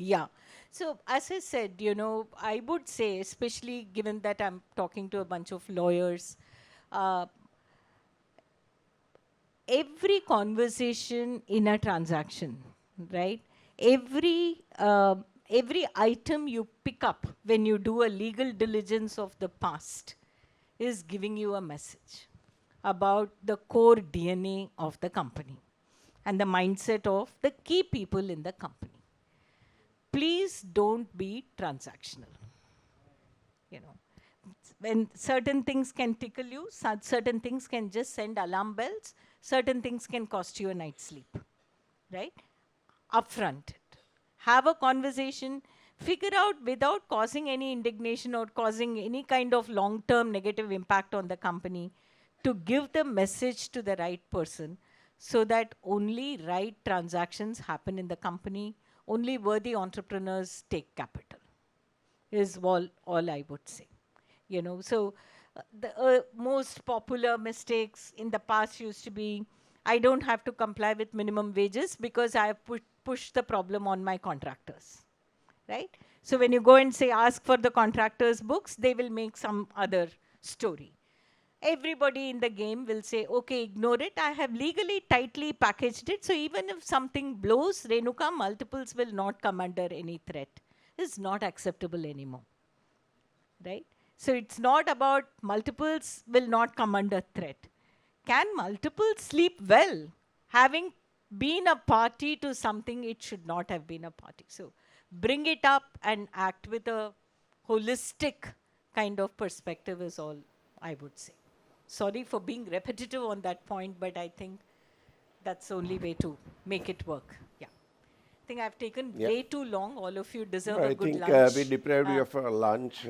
Yeah. So as I said, I would say, especially given that I'm talking to a bunch of lawyers, uh, every conversation in a transaction, right? Every item you pick up when you do a legal diligence of the past is giving you a message about the core DNA of the company and the mindset of the key people in the company. Please don't be transactional. You know, when certain things can tickle you, certain things can just send alarm bells, certain things can cost you a night's sleep, right? Upfront it. Have a conversation, figure out without causing any indignation or causing any kind of long term negative impact on the company, to give the message to the right person so that only right transactions happen in the company, only worthy entrepreneurs take capital, is all I would say. So the most popular mistakes in the past used to be, I don't have to comply with minimum wages because I have pushed the problem on my contractors, right? So when you go and say, ask for the contractors' books, they will make some other story. Everybody in the game will say, okay, ignore it. I have legally tightly packaged it. So even if something blows, Renuka, multiples will not come under any threat. It's not acceptable anymore, right? So it's not about multiples will not come under threat. Can multiples sleep well? Having been a party to something it should not have been a party. So bring it up and act with a holistic kind of perspective is all I would say. Sorry for being repetitive on that point, but I think that's the only way to make it work. Yeah. I think I've taken Yeah. way too long. All of you deserve No, a I good think we lunch. deprived you of a lunch,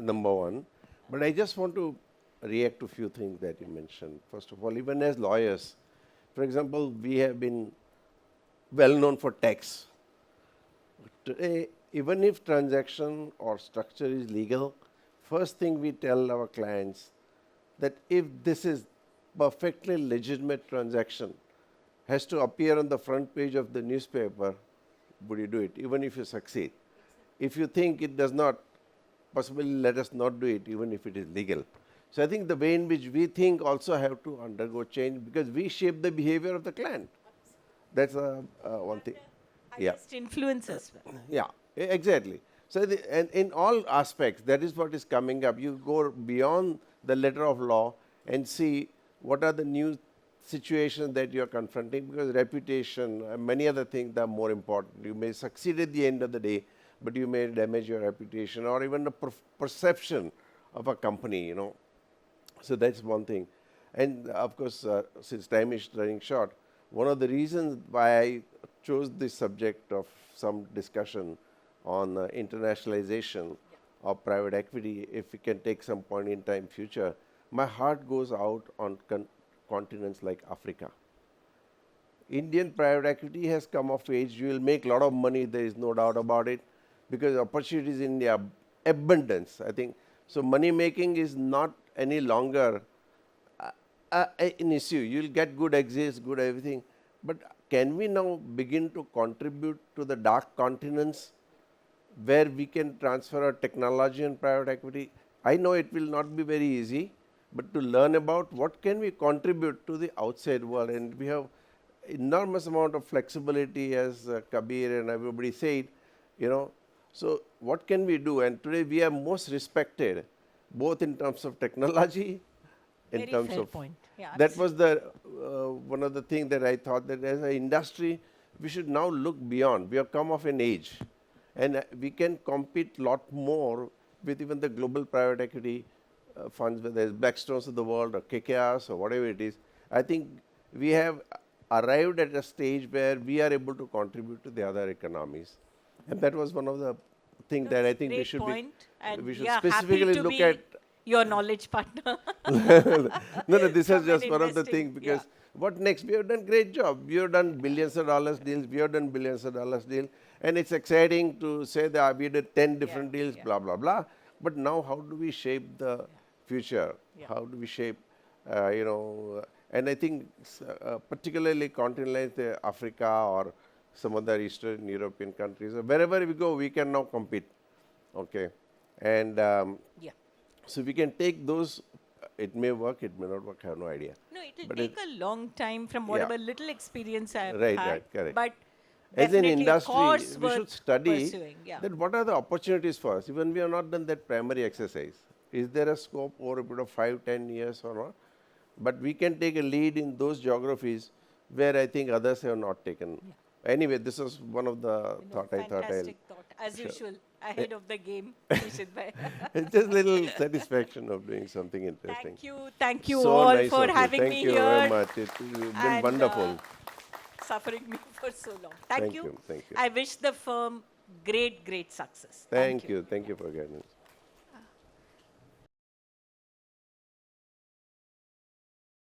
number one. But I just want to react to a few things that you mentioned. First of all, even as lawyers, for example, we have been well known for tax. Today, even if transaction or structure is legal, first thing we tell our clients that if this is perfectly legitimate transaction, has to appear on the front page of the newspaper, would you do it, even if you succeed? If you think it does not, possibly let us not do it, even if it is legal. So I think the way in which we think also have to undergo change because we shape the behavior of the client. That's one thing. Yeah. Highest influence as well. Yeah, exactly. So, and in all aspects, that is what is coming up. You go beyond the letter of law and see what are the new situations that you are confronting because reputation and many other things are more important. You may succeed at the end of the day, but you may damage your reputation or even the perception of a company. So that's one thing. And of course, since time is running short, one of the reasons why I chose this subject of some discussion on internationalization of private equity, if we can take some point in time future, my heart goes out on continents like Africa. Indian private equity has come of age. You will make a lot of money, there is no doubt about it, because opportunities in India, abundance, I think. So money making is not any longer an issue. You will get good exits, good everything. But can we now begin to contribute to the dark continents where we can transfer our technology and private equity? I know it will not be very easy, but to learn about what can we contribute to the outside world. And we have enormous amount of flexibility, as Kabir and everybody said. So what can we do? And today we are most respected, both in terms of technology, in Very terms fair of point. Yeah, that was the one of the things that I thought that as an industry we should now look beyond. We have come of an age, and we can compete a lot more with even the global private equity funds, whether it's Blackstones of the world or KKRs or whatever it is. I think we have arrived at a stage where we are able to contribute to the other economies, and that was one of the things that that's I a think great point. And we we should are happy specifically to look be at. your knowledge partner No, this is from an just one of the investing. things Yeah. because what next? We have done great job. We have done billions of dollars deals. We have done billions of dollars deal, and it's exciting to say that we did 10 Yeah. different deals, Yeah. blah blah blah. But now, how do we shape the future? Yeah. How do we shape, and I think particularly continent like Africa or some other Eastern European countries. Wherever we go, we can now compete. Okay. And Yeah. so we can take those, it may work, it may not work, I have no idea. No, it will But take a long time from whatever little experience I have Right, had. right, correct. But As an definitely a industry, course we should worth study pursuing. Yeah. that what are the opportunities for us. Even we have not done that primary exercise. Is there a scope over a period of 5, 10 years or not? But we can take a lead in those geographies where I think others have not taken. Yeah. Anyway, this was one of the thought I thought I'll. Fantastic thought. As Sure. usual, ahead of the game, Nishith bhai. It's just little satisfaction of doing something interesting. Thank you So all nice for of you. having Thank me you here. very much. It's been and, wonderful. Suffering me for so long. Thank you. Thank you. I wish the firm great success. Thank you. Thank you for guidance.